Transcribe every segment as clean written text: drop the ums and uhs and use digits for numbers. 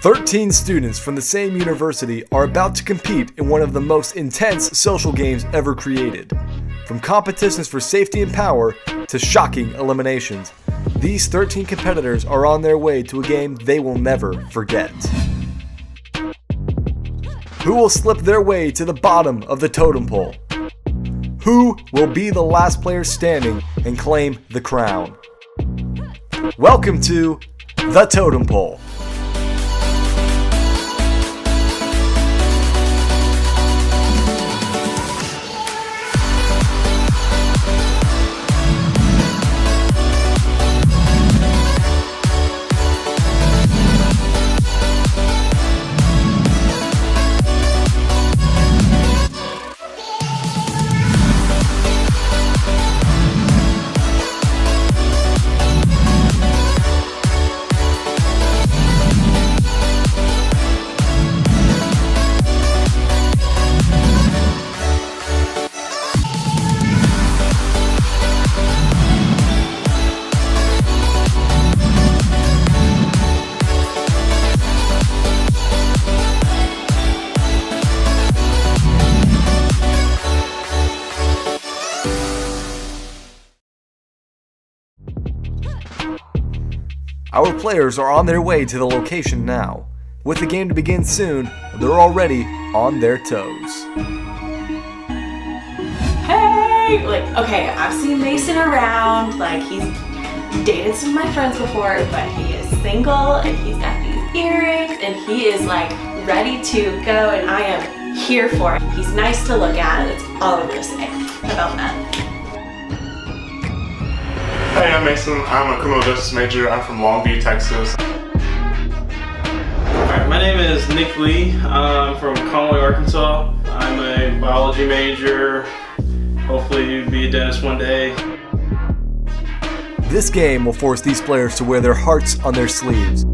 13 students from the same university are about to compete in one of the most intense social games ever created. From competitions for safety and power to shocking eliminations, these 13 competitors are on their way to a game they will never forget. Who will slip their way to the bottom of the totem pole? Who will be the last player standing and claim the crown? Welcome to the Totem Pole. Our players are on their way to the location now. With the game to begin soon, they're already on their toes. Hey! Okay, I've seen Mason around, he's dated some of my friends before, but he is single, and he's got these earrings, and he is, ready to go, and I am here for it. He's nice to look at, and that's all I'm gonna say about that. Hey, I'm Mason. I'm a criminal justice major. I'm from Longview, Texas. Alright, my name is Nick Lee. I'm from Conway, Arkansas. I'm a biology major. Hopefully be a dentist one day. This game will force these players to wear their hearts on their sleeves.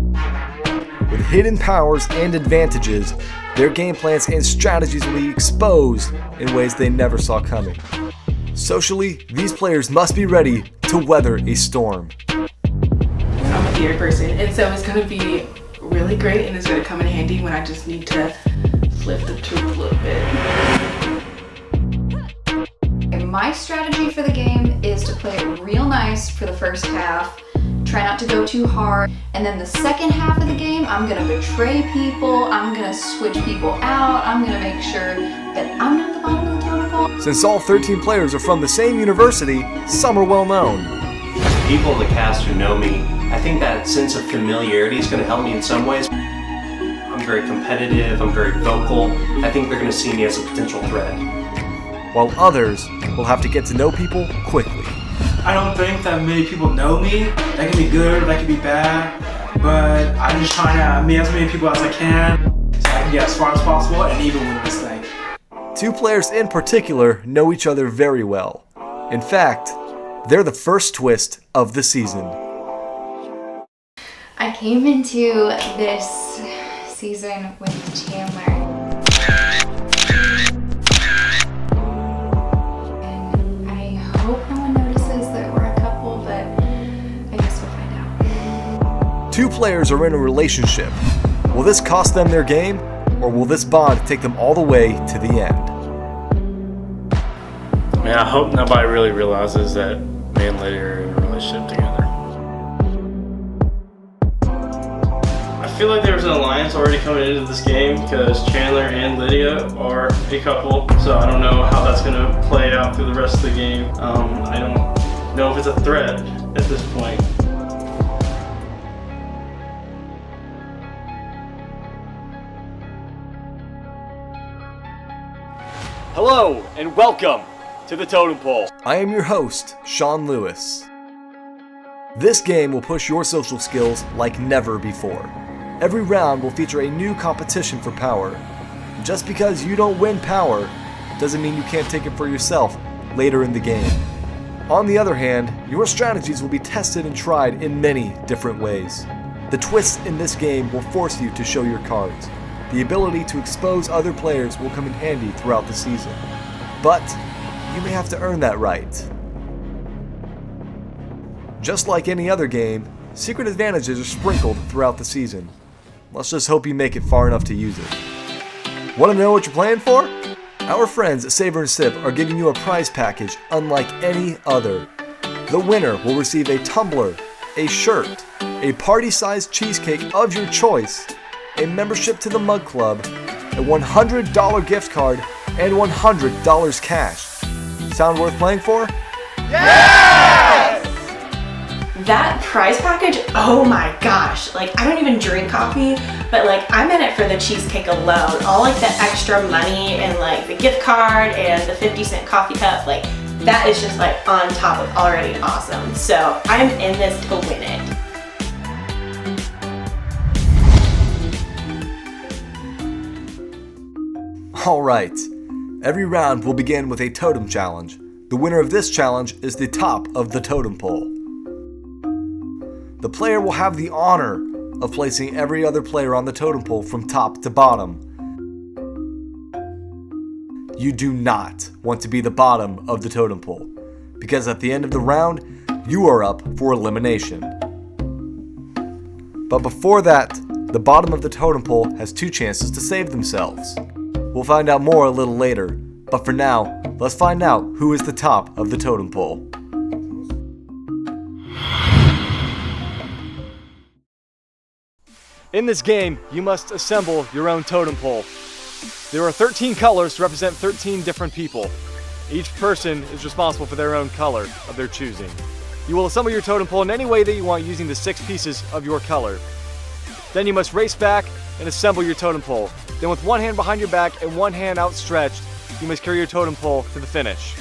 With hidden powers and advantages, their game plans and strategies will be exposed in ways they never saw coming. Socially, these players must be ready to weather a storm. I'm a theater person, and so it's going to be really great, and it's going to come in handy when I just need to flip the tube a little bit. And my strategy for the game is to play it real nice for the first half, try not to go too hard, and then the second half of the game, I'm going to betray people, I'm going to switch people out, I'm going to make sure that I'm not the bottom of the totem pole. Since all 13 players are from the same university, some are well known. People in the cast who know me, I think that sense of familiarity is going to help me in some ways. I'm very competitive, I'm very vocal. I think they're going to see me as a potential threat. While others will have to get to know people quickly. I don't think that many people know me. That can be good, that can be bad, but I'm just trying to meet as many people as I can so I can get as far as possible and even win this thing. Two players in particular know each other very well. In fact, they're the first twist of the season. I came into this season with Chandler. And I hope no one notices that we're a couple, but I guess we'll find out. Two players are in a relationship. Will this cost them their game, or will this bond take them all the way to the end? I hope nobody really realizes that me and Lydia are in a relationship together. I feel like there was an alliance already coming into this game because Chandler and Lydia are a couple, so I don't know how that's going to play out through the rest of the game. I don't know if it's a threat at this point. Hello and welcome to the Totem Pole. I am your host, Sean Lewis. This game will push your social skills like never before. Every round will feature a new competition for power. Just because you don't win power doesn't mean you can't take it for yourself later in the game. On the other hand, your strategies will be tested and tried in many different ways. The twists in this game will force you to show your cards. The ability to expose other players will come in handy throughout the season. But you may have to earn that right. Just like any other game, secret advantages are sprinkled throughout the season. let's just hope you make it far enough to use it. Want to know what you're playing for? Our friends at Saver and Sip are giving you a prize package unlike any other. The winner will receive a tumbler, a shirt, a party-sized cheesecake of your choice, a membership to the Mug Club, a $100 gift card, and $100 cash. Sound worth playing for? That prize package, oh my gosh, like I don't even drink coffee, but like I'm in it for the cheesecake alone. All like the extra money and like the gift card and the 50-cent coffee cup, like that is just like on top of already awesome. So I'm in this to win it. Alright, every round will begin with a totem challenge. The winner of this challenge is the top of the totem pole. The player will have the honor of placing every other player on the totem pole from top to bottom. You do not want to be the bottom of the totem pole, because at the end of the round, you are up for elimination. But before that, the bottom of the totem pole has 2 chances to save themselves. We'll find out more a little later, but for now, let's find out who is the top of the totem pole. In this game, you must assemble your own totem pole. There are 13 colors to represent 13 different people. Each person is responsible for their own color of their choosing. You will assemble your totem pole in any way that you want using the 6 pieces of your color. Then you must race back and assemble your totem pole. Then with one hand behind your back and one hand outstretched, you must carry your totem pole to the finish.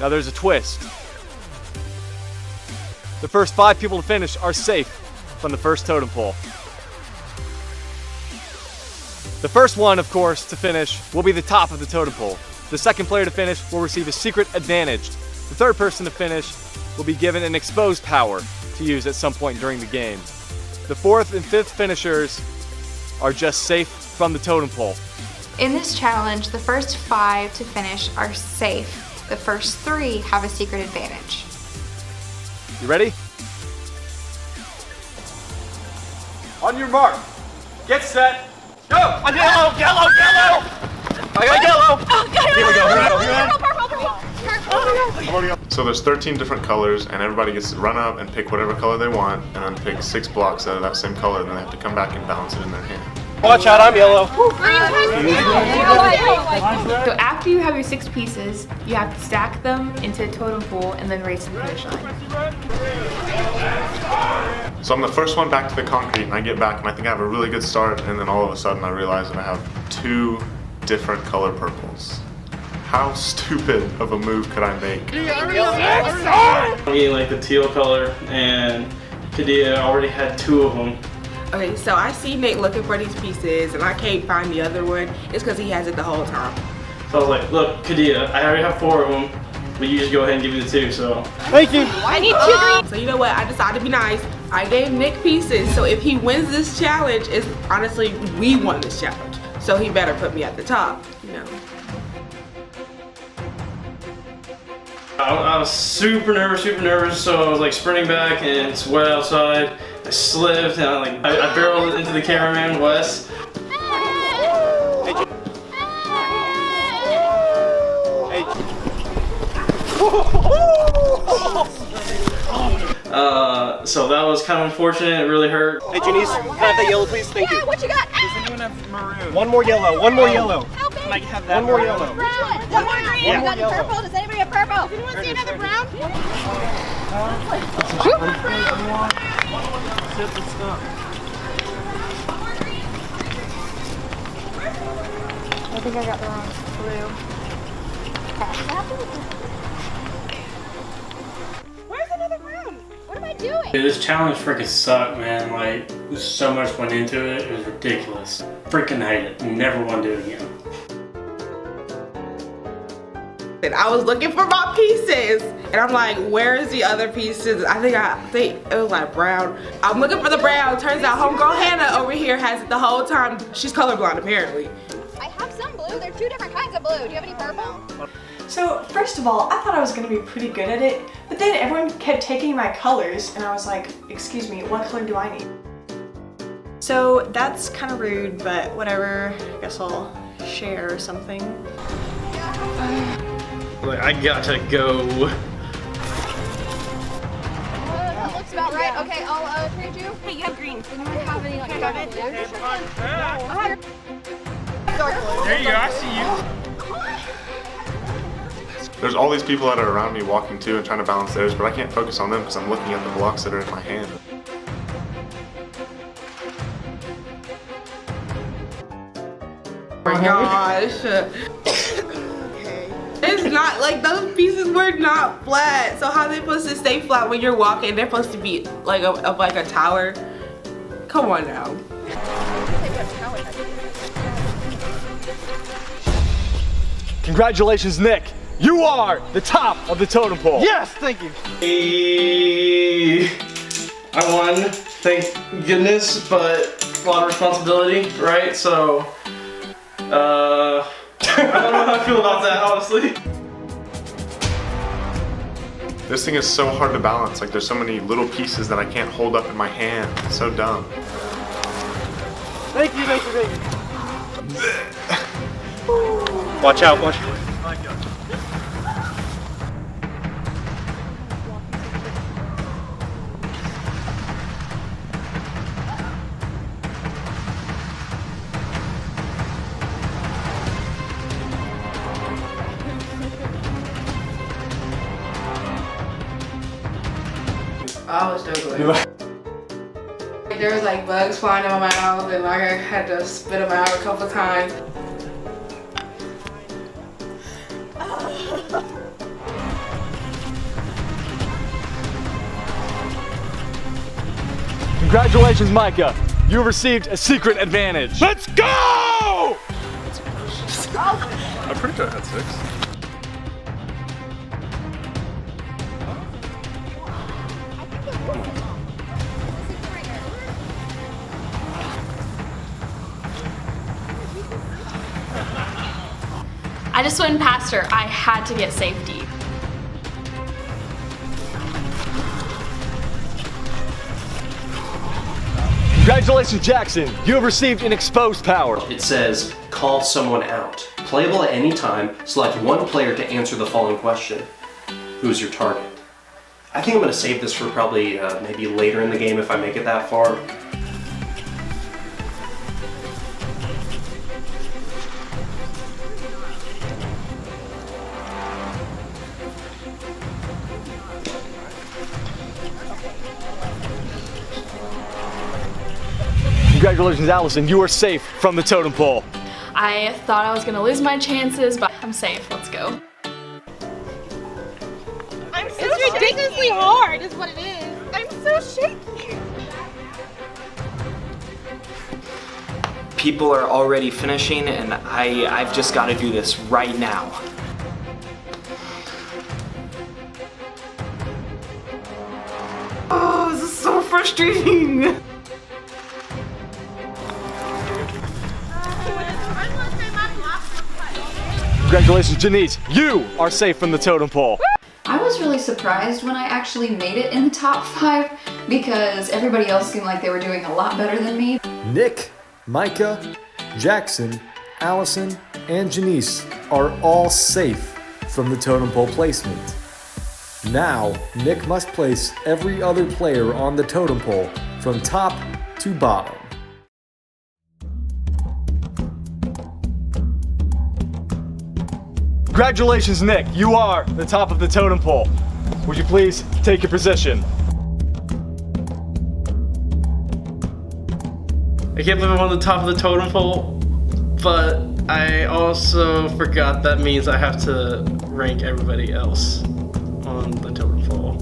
Now there's a twist. The first 5 people to finish are safe from the first totem pole. The first one, of course, to finish will be the top of the totem pole. The second player to finish will receive a secret advantage. The third person to finish will be given an exposed power to use at some point during the game. The 4th and 5th finishers are just safe from the totem pole. In this challenge, the first 5 to finish are safe. The first 3 have a secret advantage. You ready? On your mark, get set, go! On yellow, yellow, yellow! I got yellow! Here we go. So there's 13 different colors, and everybody gets to run up and pick whatever color they want, and then pick 6 blocks out of that same color, and then they have to come back and balance it in their hand. Watch out, I'm yellow. So after you have your 6 pieces, you have to stack them into a totem pole and then race to the finish line. So I'm the first one back to the concrete, and I get back, and I think I have a really good start, and then all of a sudden I realize that I have 2 different color purples. How stupid of a move could I make? I'm getting like the teal color, and Kadia already had 2 of them. Okay, so I see Nate looking for these pieces and I can't find the other one. It's because he has it the whole time. So I was like, look, Kadia, I already have 4 of them, but you just go ahead and give me the 2, so. Thank you. I need 2 green. So you know what, I decided to be nice. I gave Nick pieces, so if he wins this challenge, it's honestly, we won this challenge. So he better put me at the top, you know. I was super nervous, so I was like sprinting back and it's wet outside. I slipped and I barreled into the cameraman, Wes. So that was kind of unfortunate, it really hurt. Hey Janice, can I have that yellow please? Thank you. What you got? Does anyone have maroon? One more yellow, one more yellow. Can I have that? One more yellow. One more green. Yeah. You got any purple? Does anybody have purple? Does anyone see another brown? I think I got the wrong blue. Where's another brown? What am I doing? Dude, this challenge freaking sucked, man. Like, so much went into it. It was ridiculous. Freaking hate it. Never want to do it again. And I was looking for my pieces, and I'm like, where is the other pieces? I think it was like brown. I'm looking for the brown. Turns out homegirl Hannah over here has it the whole time. She's colorblind apparently. I have some blue. There are 2 different kinds of blue. Do you have any purple? So first of all, I thought I was gonna be pretty good at it, but then everyone kept taking my colors and I was like, excuse me, what color do I need? So that's kind of rude, but whatever, I guess I'll share or something. Like, I gotta go. That looks about right. Okay, I'll trade you. Hey, you have green. Anyone have any like dark blue? There you go, I see you. There's all these people that are around me walking too and trying to balance theirs, but I can't focus on them because I'm looking at the blocks that are in my hand. Oh my gosh. Okay. It's not like those pieces were not flat. So how are they supposed to stay flat when you're walking? They're supposed to be like up like a tower. Come on now. Congratulations, Nick. You are the top of the totem pole. Yes, thank you. I won, thank goodness, but a lot of responsibility, right? So, I don't know how I feel about that, honestly. This thing is so hard to balance. Like, there's so many little pieces that I can't hold up in my hand. It's so dumb. Thank you, thank you, thank you. Watch out, watch out. I was struggling. There was like bugs flying in my mouth and like I had to spit them out a couple times. Congratulations, Micah. You have received a secret advantage. Let's go! I'm pretty sure I had 6. I just went past her. I had to get safety. Congratulations, Jackson. You have received an exposed power. It says, call someone out. Playable at any time, select one player to answer the following question. Who's your target? I think I'm going to save this for probably maybe later in the game if I make it that far. Congratulations, Allison. You are safe from the totem pole. I thought I was gonna lose my chances, but I'm safe. Let's go. It's ridiculously hard, is what it is. I'm so shaky. People are already finishing, and I've just got to do this right now. Oh, this is so frustrating. Congratulations, Janice. You are safe from the totem pole. I was really surprised when I actually made it in the top 5 because everybody else seemed like they were doing a lot better than me. Nick, Micah, Jackson, Allison, and Janice are all safe from the totem pole placement. Now, Nick must place every other player on the totem pole from top to bottom. Congratulations, Nick. You are the top of the totem pole. Would you please take your position? I can't believe I'm on the top of the totem pole, but I also forgot that means I have to rank everybody else on the totem pole.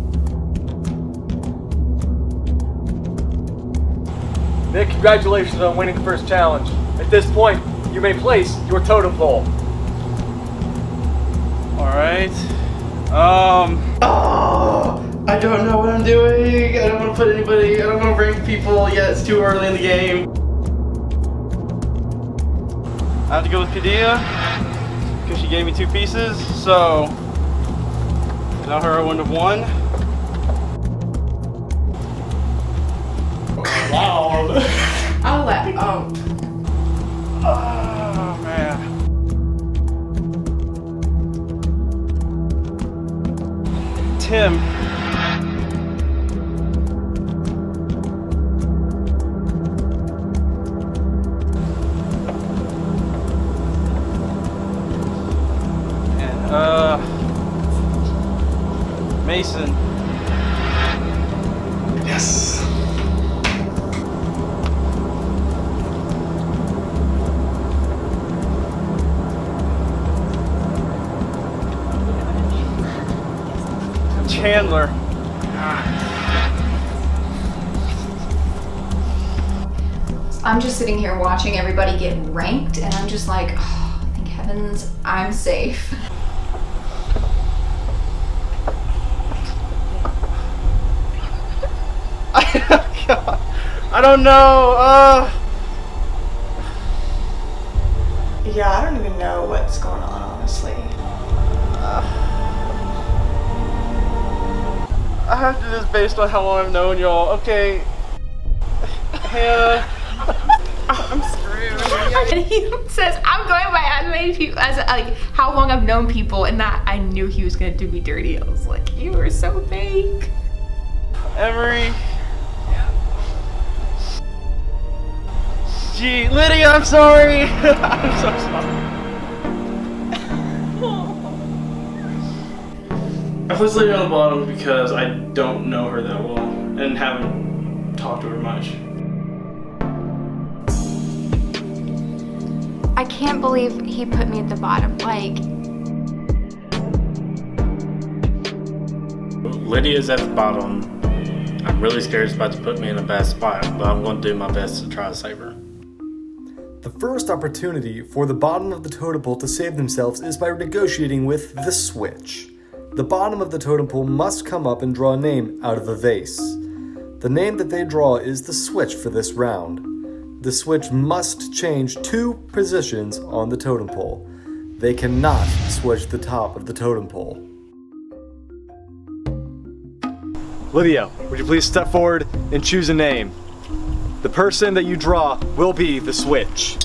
Nick, congratulations on winning the first challenge. At this point, you may place your totem pole. Alright. I don't know what I'm doing. I don't want to put anybody, I don't want to rank people yet. It's too early in the game. I have to go with Padilla. because she gave me 2 pieces. So without her, I wouldn't have won. Wow. I'll let. Oh man. Tim. Mason. Yes. Chandler. I'm just sitting here watching everybody get ranked, and I'm just like, oh, thank heavens I'm safe. I don't know. Yeah, I don't even know what's going on, honestly. I have to do this based on how long I've known y'all. Okay. Hannah. I'm screwed. And he says, I'm going by as many people, as like how long I've known people, and that I knew he was gonna do me dirty. I was like, you were so fake. Emery. Gee, Lydia, I'm sorry. I'm so sorry. I put Lydia on the bottom because I don't know her that well and haven't talked to her much. I can't believe he put me at the bottom. Like, Lydia's at the bottom. I'm really scared she's about to put me in a bad spot, but I'm going to do my best to try to save her. The first opportunity for the bottom of the totem pole to save themselves is by negotiating with the switch. The bottom of the totem pole must come up and draw a name out of a vase. The name that they draw is the switch for this round. The switch must change 2 positions on the totem pole. They cannot switch the top of the totem pole. Lydia, would you please step forward and choose a name? The person that you draw will be the switch.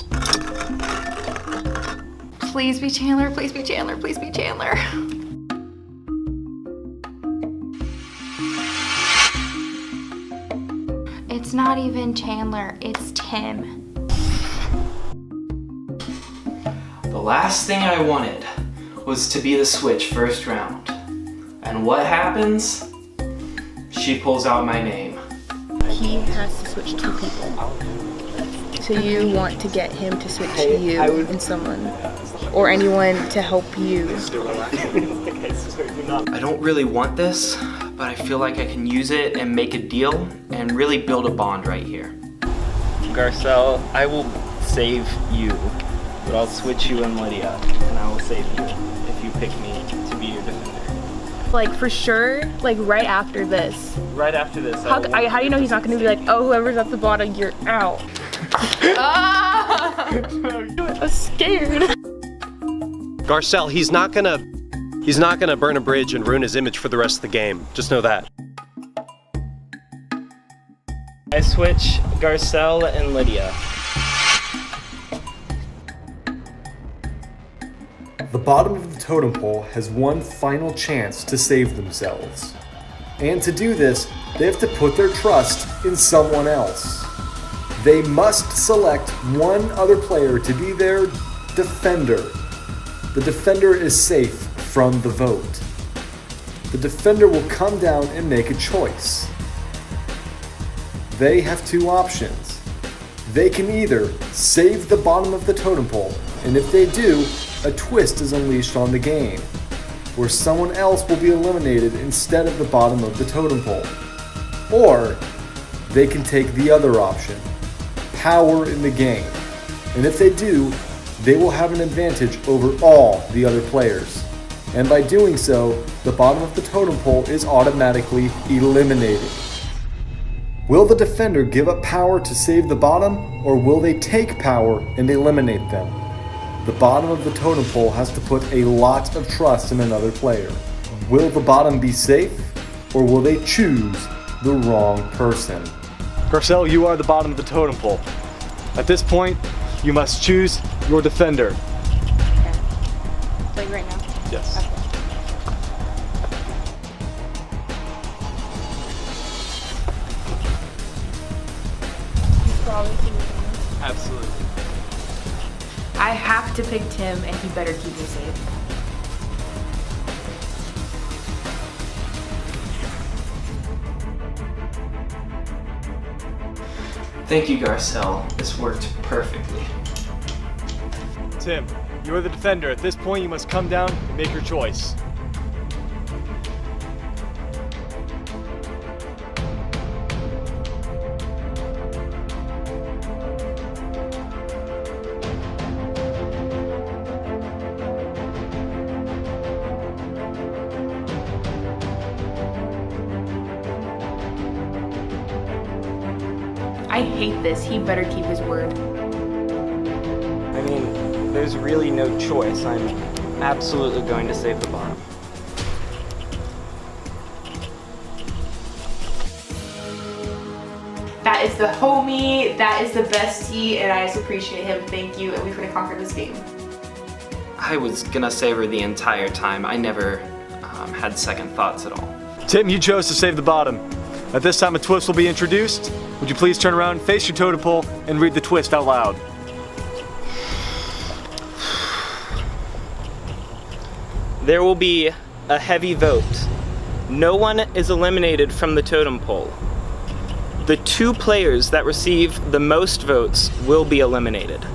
please be Chandler, please be Chandler, please be Chandler. It's not even Chandler, it's Tim. The last thing I wanted was to be the switch first round. And what happens? She pulls out my name. He has to switch 2 people. So you want to get him to switch you and someone, or anyone to help you. I don't really want this, but I feel like I can use it and make a deal and really build a bond right here. Garcelle, I will save you, but I'll switch you and Lydia, and I will save you if you pick me to be your defender. Like for sure, like right after this. Right after this. How do you know he's not gonna be like, oh, whoever's at the bottom, you're out? I'm scared. Garcelle, he's not gonna burn a bridge and ruin his image for the rest of the game. Just know that. I switch Garcelle and Lydia. The bottom of the totem pole has one final chance to save themselves. And to do this, they have to put their trust in someone else. They must select one other player to be their defender. The defender is safe from the vote. The defender will come down and make a choice. They have 2 options. They can either save the bottom of the totem pole, and if they do, a twist is unleashed on the game, where someone else will be eliminated instead of the bottom of the totem pole. Or they can take the other option, power in the game, and if they do, they will have an advantage over all the other players. And by doing so, the bottom of the totem pole is automatically eliminated. Will the defender give up power to save the bottom, or will they take power and eliminate them? The bottom of the totem pole has to put a lot of trust in another player. Will the bottom be safe, or will they choose the wrong person? Garcelle, you are the bottom of the totem pole. At this point, you must choose your defender. Okay. Like right now? Yes. Okay. Absolutely. I have to pick Tim, and he better keep me safe. Thank you, Garcelle. This worked perfectly. Tim, you are the defender. At this point, you must come down and make your choice. I hate this. He better keep his word. I mean, there's really no choice. I'm absolutely going to save the bottom. That is the homie, that is the bestie, and I just appreciate him. Thank you, and we're gonna conquer this game. I was gonna save her the entire time. I never had second thoughts at all. Tim, you chose to save the bottom. At this time, a twist will be introduced. Would you please turn around, face your totem pole, and read the twist out loud? There will be a heavy vote. No one is eliminated from the totem pole. The 2 players that receive the most votes will be eliminated.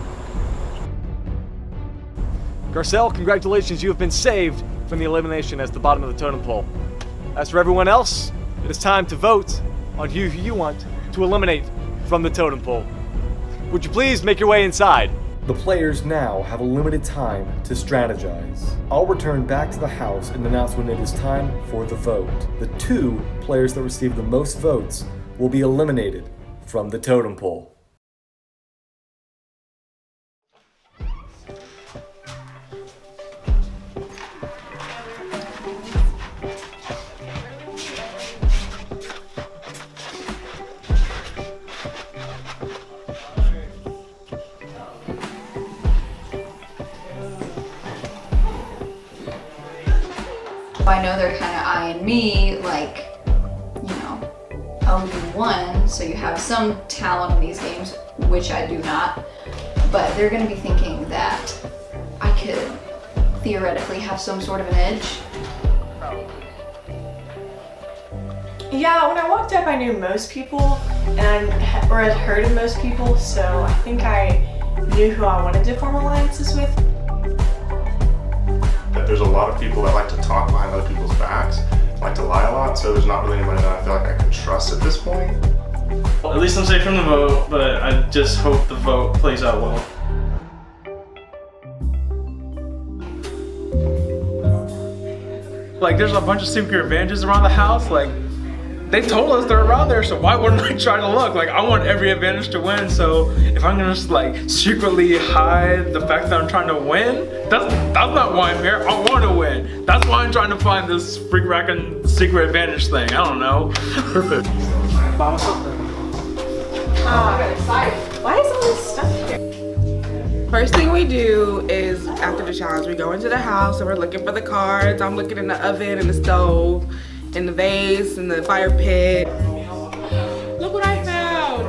Garcelle, congratulations, you have been saved from the elimination as the bottom of the totem pole. As for everyone else, it is time to vote on who you want to eliminate from the totem pole. Would you please make your way inside? The players now have a limited time to strategize. I'll return back to the house and announce when it is time for the vote. The 2 players that receive the most votes will be eliminated from the totem pole. I know they're kind of eyeing me like, you know, LB1, so you have some talent in these games, which I do not, but they're going to be thinking that I could theoretically have some sort of an edge. Yeah, when I walked up, I knew most people, and or had heard of most people, so I think I knew who I wanted to form alliances with. There's a lot of people that like to talk behind other people's backs, like to lie a lot, so there's not really anybody that I feel like I can trust at this point. Well, at least I'm safe from the vote, but I just hope the vote plays out well. Like, there's a bunch of secret advantages around the house. Like, they told us they're around there, so why wouldn't I try to look? Like, I want every advantage to win, so if I'm gonna just like secretly hide the fact that I'm trying to win, that's not why I'm here. I want to win. That's why I'm trying to find this freak racking secret advantage thing. I don't know. Perfect. I got excited. Why is all this stuff here? First thing we do is, after the challenge, we go into the house and we're looking for the cards. I'm looking in the oven and the stove, in the vase, in the fire pit. Look what I found.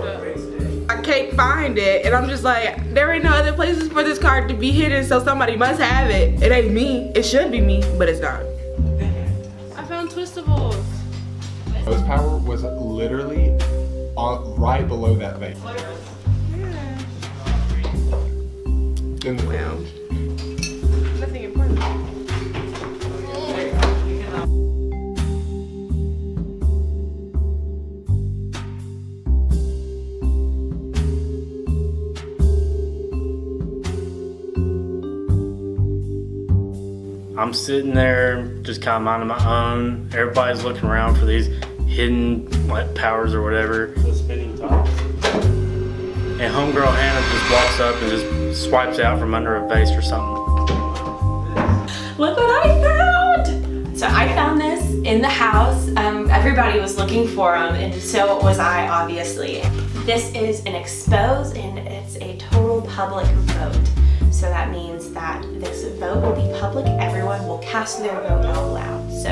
I can't find it, and I'm just like, there ain't no other places for this card to be hidden, so somebody must have it. It ain't me. It should be me, but it's not. I found Twistables. Most power was literally right below that vase. In the fridge. Nothing important. I'm sitting there just kind of minding my own. Everybody's looking around for these hidden powers or whatever. The spinning top. And homegirl Hannah just walks walks up and just swipes out from under a vase or something. Look what I found! So I found this in the house. Everybody was looking for them, and so was I, obviously. This is an expose, and it's a total public vote. So that means that this vote will be public. Everyone will cast their vote out loud. So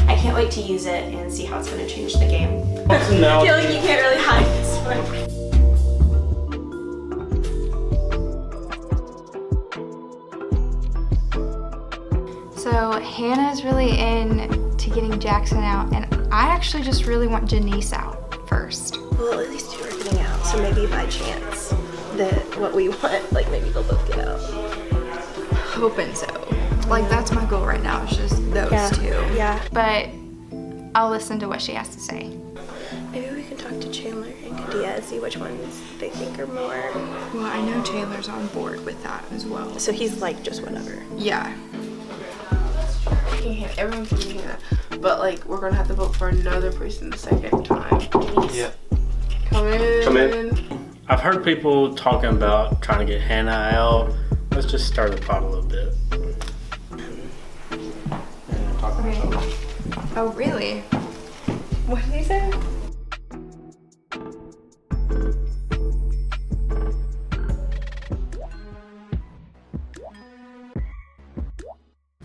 I can't wait to use it and see how it's going to change the game. I feel like you can't really hide this one. So Hannah's really into getting Jackson out, and I actually just really want Janice out first. Well, at least two are getting out, so maybe by chance that what we want, like maybe they'll both get out. Hoping so. Like that's my goal right now, is just those two. Yeah. But I'll listen to what she has to say. Maybe we can talk to Chandler and Kadia and see which ones they think are more. Well, I know Chandler's on board with that as well. So he's like, just whatever. Yeah. Picking everyone's picking Hannah, but like we're gonna have to vote for another person the second time. Yeah. Come in. Come in. I've heard people talking about trying to get Hannah out. Let's just stir the pot a little bit. Okay. Oh, really? What did he say?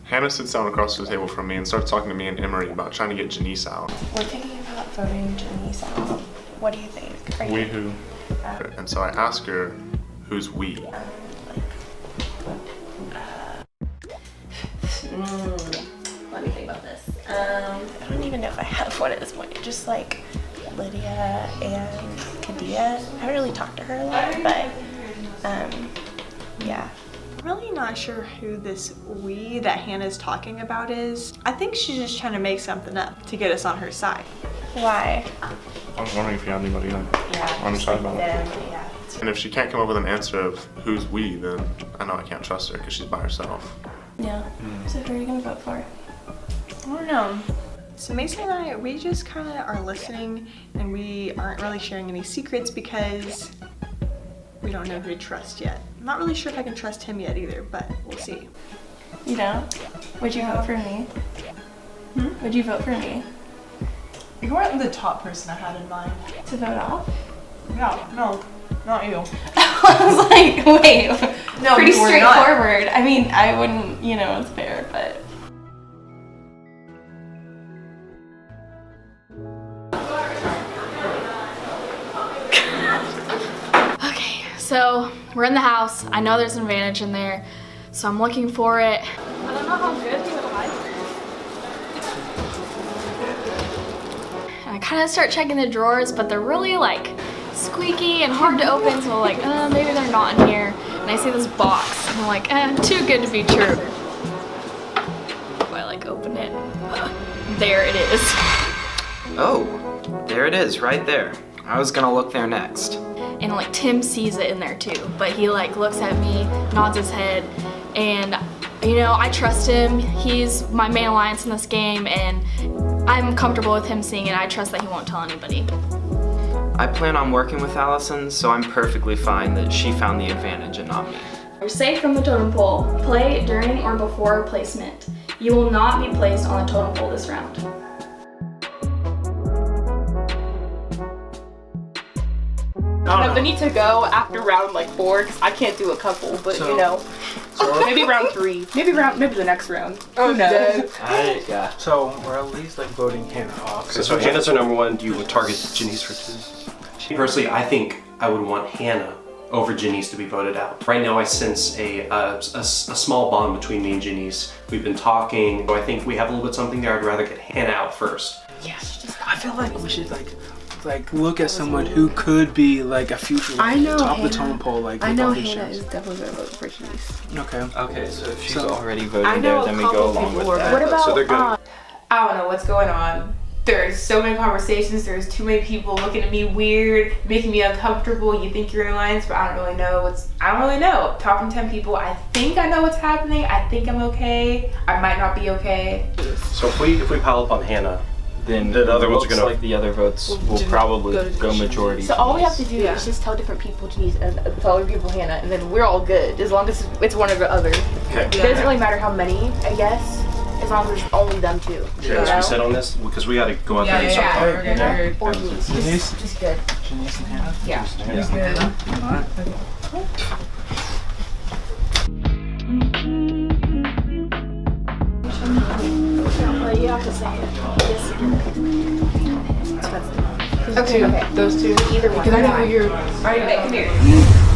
Hannah sits down across the table from me and starts talking to me and Emery about trying to get Janice out. We're thinking about voting Janice out. What do you think? We who? And so I ask her, who's we? Let me think about this. I don't even know if I have one at this point. Just like Lydia and Kadia. I haven't really talked to her a lot, but yeah. I'm really not sure who this we that Hannah's talking about is. I think she's just trying to make something up to get us on her side. Why? I was wondering if you had anybody on your side about it. Yeah. And if she can't come up with an answer of who's we, then I know I can't trust her because she's by herself. Yeah. So who are you gonna vote for? I don't know. So Mason and I, we just kind of are listening, and we aren't really sharing any secrets because we don't know who to trust yet. I'm not really sure if I can trust him yet either, but we'll see. You don't? Would you vote for me? Would you vote for me? You weren't the top person I had in mind. To vote off? Yeah, no, not you. I was like, wait, No, pretty you were not. straightforward. I mean, I wouldn't, it's fair, but. Okay, so we're in the house. I know there's an advantage in there, so I'm looking for it. I don't know how good he would like it. And I kind of start checking the drawers, but they're really like squeaky and hard to open, so I'm like, maybe they're not in here. And I see this box, and I'm like, too good to be true. I like open it. There it is. Oh, there it is, right there. I was gonna look there next. And like Tim sees it in there too, but he like looks at me, nods his head, and I trust him. He's my main alliance in this game, and I'm comfortable with him seeing it. I trust that he won't tell anybody. I plan on working with Allison, so I'm perfectly fine that she found the advantage and not me. You're safe from the totem pole. Play during or before placement. You will not be placed on the totem pole this round. I need to go after round like 4 because I can't do a couple, but maybe round 3, maybe the next round. Oh no. Yeah. So we're at least like voting Hannah off. Okay, so Hannah's our number one. Do you would target Janice for 2? Personally, I think I would want Hannah over Janice to be voted out. Right now I sense a small bond between me and Janice. We've been talking, but I think we have a little bit something there. I'd rather get Hannah out first. Yes. I feel like we should like look at someone who could be like a future top of the totem pole. Like I know Hannah is definitely gonna vote for Janice. Okay. Okay, so if she's already voting there, then we go along with that. What about, so they're good. I don't know what's going on. There's so many conversations, there's too many people looking at me weird, making me uncomfortable. You think you're in alliance, but I don't really know. I don't really know. Talking to 10 people, I think I know what's happening. I think I'm okay. I might not be okay. So if we pile up on Hannah, then The other it ones are looks gonna- like the other votes will probably go majority. So all we have to do is just tell different people Denise and tell other people Hannah, and then we're all good as long as it's one or the other. Okay. It doesn't really matter how many, I guess, as long as it's only them two. Should we set on this? Because we gotta go out there and start talking. Or Denise. Just good. Janice and Hannah? Yeah. Janice and Hannah? Well, you have to say it. Yes. Okay, those two. Either one. Because I know who you're. Right, come here.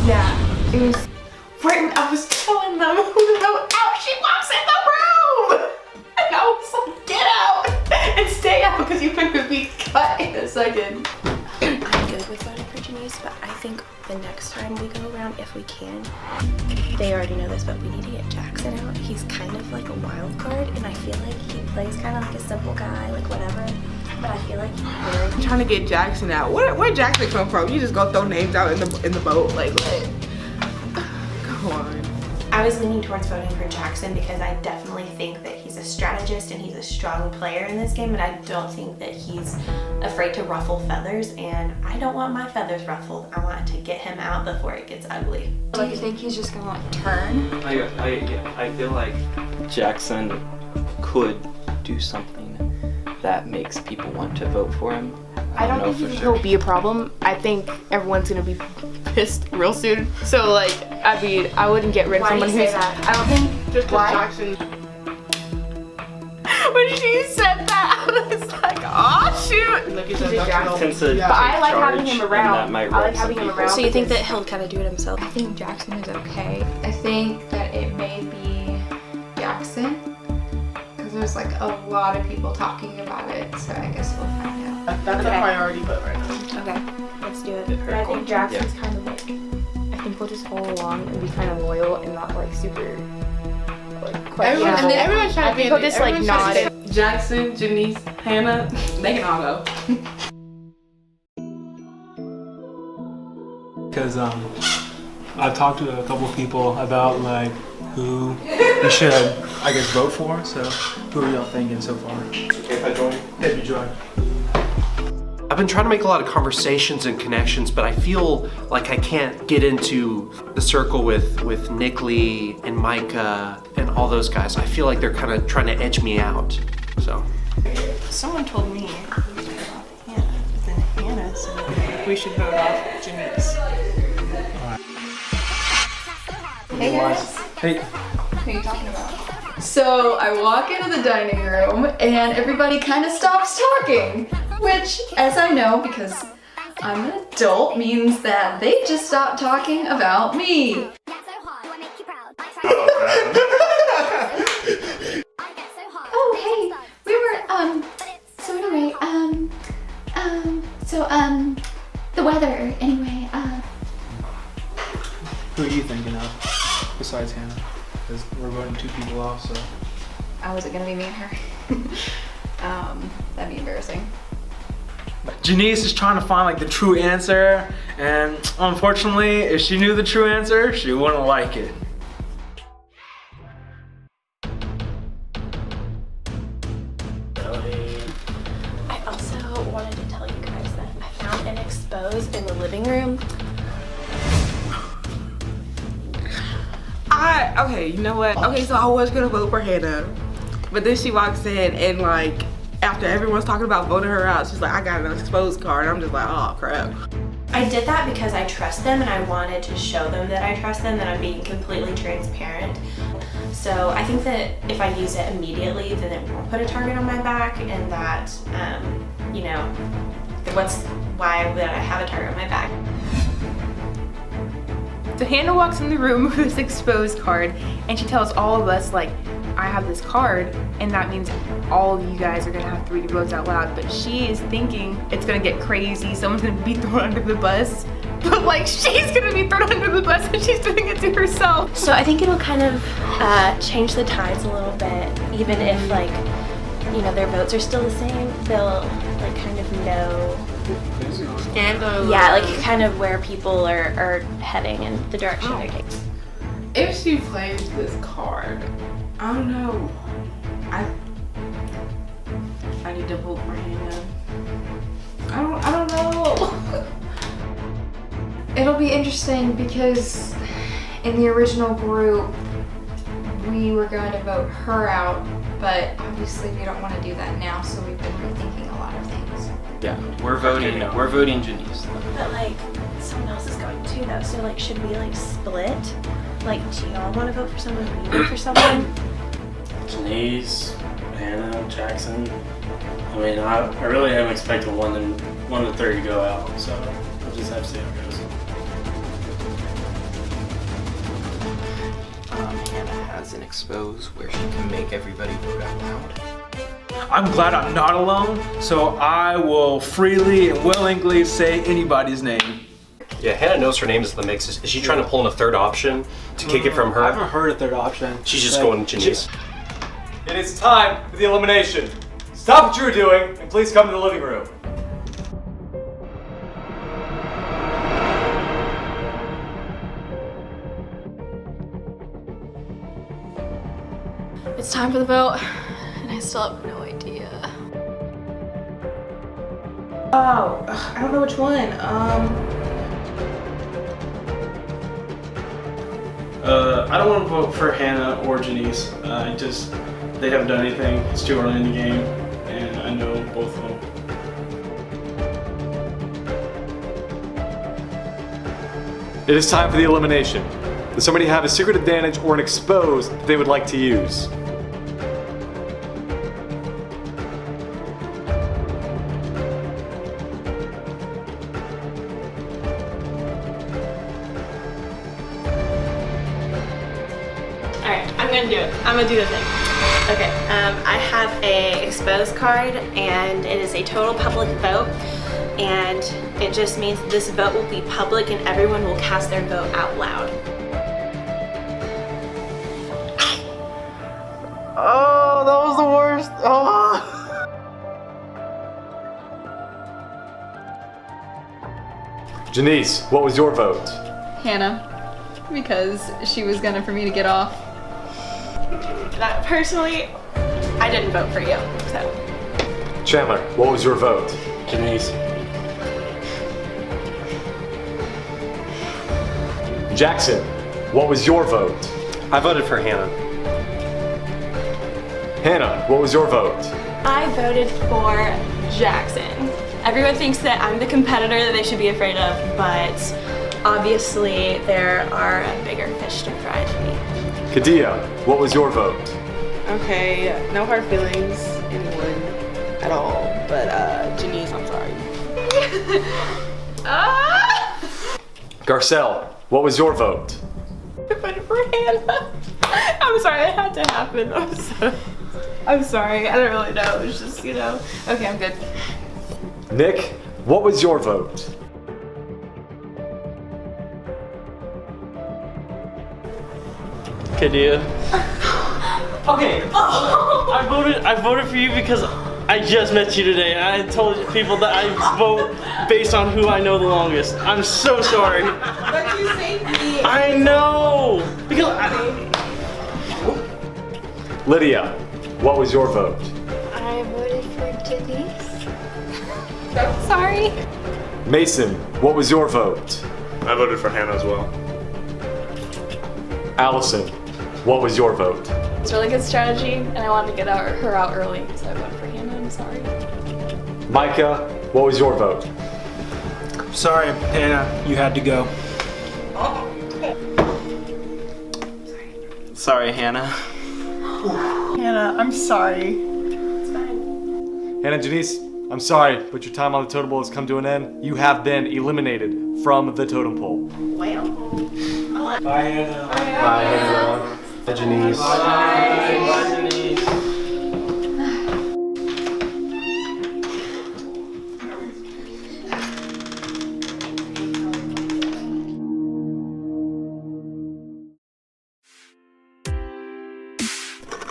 Yeah. It was. Right when I was telling them who to vote out, she walks in the room! And I was like, get out! And stay out because you're going to be cut in a second. I'm good with voting for Janice, but I think the next time we go around, if we can, they already know this, but we need to get Jackson out. He's kind of like a wild card, and I feel like he plays kind of like a simple guy, like whatever. But I feel like I'm trying to get Jackson out. Where Jackson come from? You just go throw names out in the boat, like what? Come on. I was leaning towards voting for Jackson because I definitely think that he's a strategist and he's a strong player in this game, and I don't think that he's afraid to ruffle feathers, and I don't want my feathers ruffled. I want to get him out before it gets ugly. Do you think he's just gonna like turn? I feel like Jackson could do something that makes people want to vote for him. I don't know think for he'll be a problem. I think everyone's gonna be pissed real soon. So like, I mean, I wouldn't get rid of Why do someone you who's. say that? I don't think Just why. Jackson. When she said that, I was like, oh shoot! Look at He's a that. Jackson. Tends to But I take like having charge, him and around. that might I like rub some having him people. around. So you think that because- he'll kind of do it himself? I think Jackson is okay. I think that it may be Jackson. Because there's like a lot of people talking about it, so I guess we'll find out. That's a priority vote right now. Okay, let's do it. But I think Jackson's kind of like. I think we'll just follow along and be kind of loyal and not like super. Like questionable. Everyone's trying to be. He'll just like everyone's nod. trying to- Jackson, Janice, Hannah, they can all go. Because I've talked to a couple of people about like who we should, I guess, vote for. So who are y'all thinking so far? Okay, if I join? Yeah, you join. I've been trying to make a lot of conversations and connections, but I feel like I can't get into the circle with Nick Lee and Micah and all those guys. I feel like they're kind of trying to edge me out. So. Someone told me we should vote off Hannah, but then Hannah said we should vote off Janice. Hey guys. Hey. Who are you talking about? So I walk into the dining room and everybody kind of stops talking, which, as I know, because I'm an adult, means that they just stopped talking about me. Oh, hey, we were, so anyway, the weather, anyway, Who are you thinking of besides Hannah? Because we're voting 2 people off, so. oh, is it gonna be me and her? That'd be embarrassing. Janice is trying to find like the true answer, and unfortunately, if she knew the true answer, she wouldn't like it. I also wanted to tell you guys that I found an expose in the living room. Okay, you know what? Okay, so I was gonna vote for Hannah, but then she walks in and like after everyone's talking about voting her out, she's like, I got an exposed card. I'm just like, oh crap. I did that because I trust them and I wanted to show them that I trust them, that I'm being completely transparent. So I think that if I use it immediately, then it won't put a target on my back, and that, you know, why would I have a target on my back? So Hannah walks in the room with this exposed card and she tells all of us like, I have this card and that means all of you guys are gonna have to read your votes out loud, but she is thinking it's gonna get crazy, someone's gonna be thrown under the bus, but like she's gonna be thrown under the bus and she's doing it to herself. So I think it'll kind of change the tides a little bit, even if like, you know, their votes are still the same, they'll like kind of know. Yeah, like kind of where people are heading and the direction they're taking. If she plays this card, I don't know. I need to vote for Hannah. It'll be interesting because in the original group, we were going to vote her out, but obviously we don't want to do that now, so we've been rethinking a lot of things. Yeah, we're voting Janice. But like, someone else is going too though, so like, should we like split? Like, do y'all want to vote for someone? Do you vote for someone? Janice, Hannah, Jackson. I mean, I really am expecting one to three to go out, so we'll just have to see how it goes. Hannah has an expose where she can make everybody vote out loud. I'm glad I'm not alone, so I will freely and willingly say anybody's name. Yeah, Hannah knows her name is the mix. Is she trying to pull in a third option to kick it from her? I haven't heard a third option. She's just going Janice. It is time for the elimination. Stop what you're doing and please come to the living room. It's time for the vote, and I still have no idea. Oh, I don't know which one. I don't want to vote for Hannah or Janice. They haven't done anything. It's too early in the game, and I know both of them. It is time for the elimination. Does somebody have a secret advantage or an expose that they would like to use? Alright, I'm gonna do it. I'm gonna do the thing. Okay, I have a exposed card and it is a total public vote, and it just means this vote will be public and everyone will cast their vote out loud. Oh, that was the worst. Oh. Janice, what was your vote? Hannah, because she was gonna for me to get off. Personally, I didn't vote for you, so. Chandler, what was your vote? Janice. Jackson, what was your vote? I voted for Hannah. Hannah, what was your vote? I voted for Jackson. Everyone thinks that I'm the competitor that they should be afraid of, but obviously there are bigger fish to fry to me. Kadia, what was your vote? Okay, no hard feelings, anyone at all, but Janice, I'm sorry. Garcelle, what was your vote? I voted for Hannah. I'm sorry, it had to happen. I'm sorry, I don't really know. It was just, you know. Okay, I'm good. Nick, what was your vote? Kadia. Okay. I voted for you because I just met you today. I told people that I vote based on who I know the longest. I'm so sorry. But you saved me. I know. Because Lydia, what was your vote? I voted for Janice. Sorry. Mason, what was your vote? I voted for Hannah as well. Allison, what was your vote? It's a really good strategy, and I wanted to get her out early, so I voted for Hannah. I'm sorry. Micah, what was your vote? Sorry, Hannah, you had to go. Sorry, Hannah. Hannah, I'm sorry. Hannah and Janice, I'm sorry, but your time on the totem pole has come to an end. You have been eliminated from the totem pole. Well. Bye, Hannah. Bye, Hannah. Bye, Janice. Bye, Janice.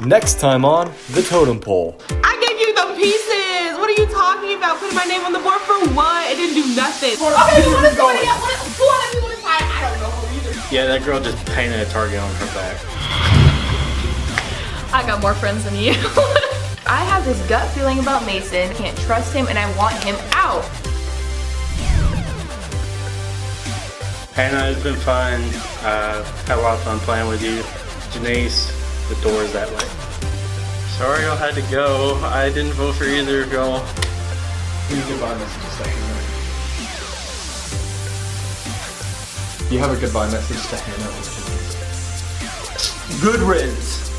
Next time on the totem pole. I gave you the pieces. What are you talking about? Putting my name on the board for what? It didn't do nothing. Okay, who wanna do it? Who wanna do it? I don't know either. yeah, that girl just painted a target on her back. I got more friends than you. I have this gut feeling about Mason. Can't trust him, and I want him out. Hannah, it's been fun. Had a lot of fun playing with you. Janace, the door is that way. Sorry y'all had to go. I didn't vote for either of y'all. Goodbye message to Hannah. You have a goodbye message to Hannah or Janice. Good riddance.